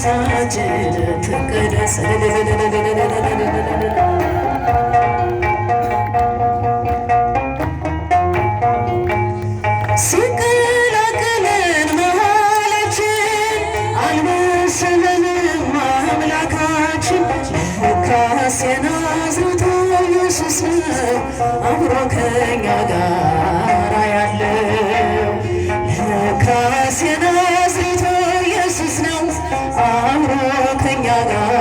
ነፍሳችን ትቀደስ ሲቀላቀለን መሃላችን አልመሰለንም አምላካችን ለካስ የናዝሬቱ ኢየሱስ ነው አብሮ ከኛ ጋር ያለው ለካስ የናዝሬቱ ኢየሱስ ነው አብሮ ከኛ ጋር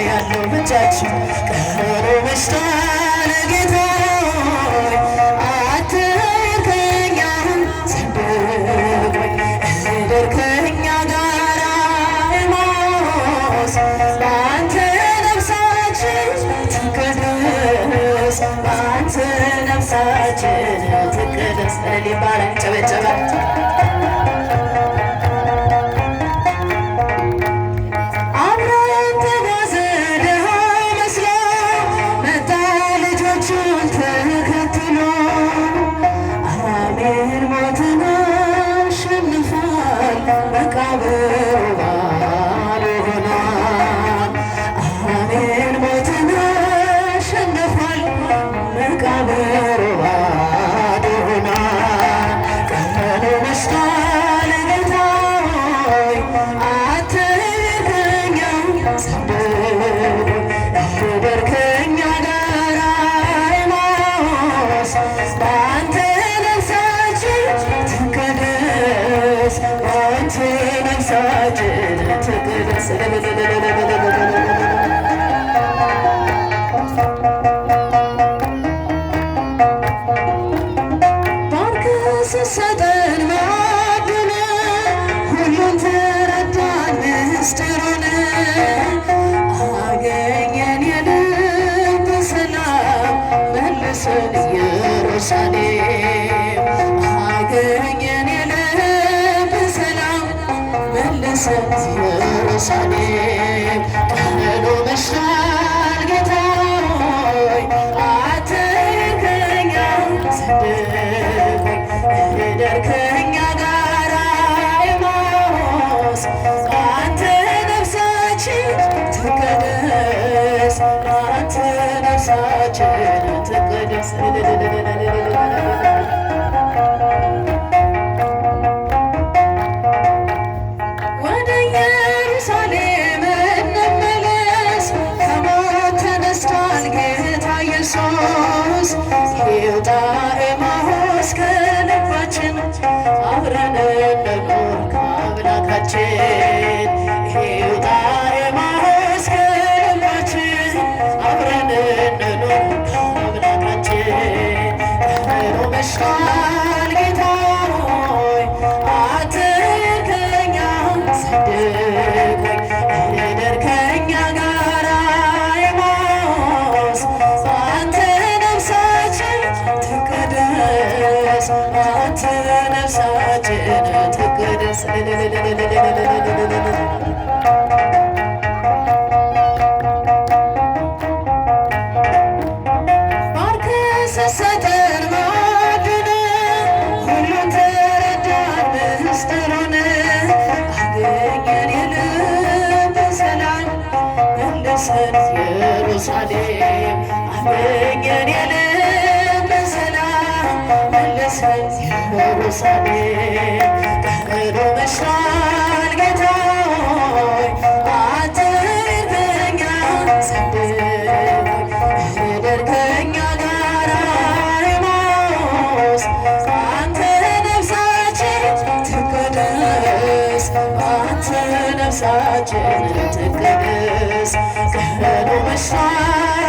ያለው ብቻችን ቀሮ መሽቷል ጌታ ሆይ አትሂድ ከኛ ሰንብቅ እደር ከኛ ጋር ኤማሁስ በአንተ ነፍሳችን ትቀደስ በአንተ ነፍሳችን ትቀደስ ሊባለን ጨበጨበ ሰጠን ማዕድን ሁሉን ተረዳን ምስጢሩን አገኘን የልብ ሰላም መልሰን ኢየሩሳሌም አገኘን የልብ ሰላም መልሰን ኢየሩሳሌም ቀኑ መሽቷል ጌታ ሆይ አትሂድ ከኛ ሰንብቅ እደር ከኛ ጋር ኤማሁስ በአንተ ነፍሳችን ትቀደስ በአንተ ነፍሳችን ትቀደስ ወደ ኢየሩሳሌም እንመለስ ከሞት ተነስቷል ጌታ ኢየሱስ ይውጣ ኤማሁስ ከልባችን አብረን እንኑር ከአምላካችን ይውጣ ኤማሁስ ከልባችን አብረን እንኑር ከአምላካችን ቀኑ መሽቷል ጌታ ሆይ አትሂድ ከኛ ሰንብቅ እደር ከኛ ጋር ኤማሁስ በአንተ ነፍሳችን ትቀደስ በአንተ ነፍሳችን ትቀደስ ባርከህ ስትሰጠን ማዕድን ሁሉን ተረዳን ምስጢሩን አገኘን የልብ ሰላም መልሰን ኢየሩሳሌም አገኘን የልብ ሰላም መልሰን ኢየሩሳሌም ቀኑ መሽቷል ጌታ ሆይ አትሂድ ከኛ ሰንብቅ እደር ከኛ ጋር ኤማሁስ በአንተ ነፍሳችን ትቀደስ በአንተ ነፍሳችን ትቀደስ ቀኑ መሽቷል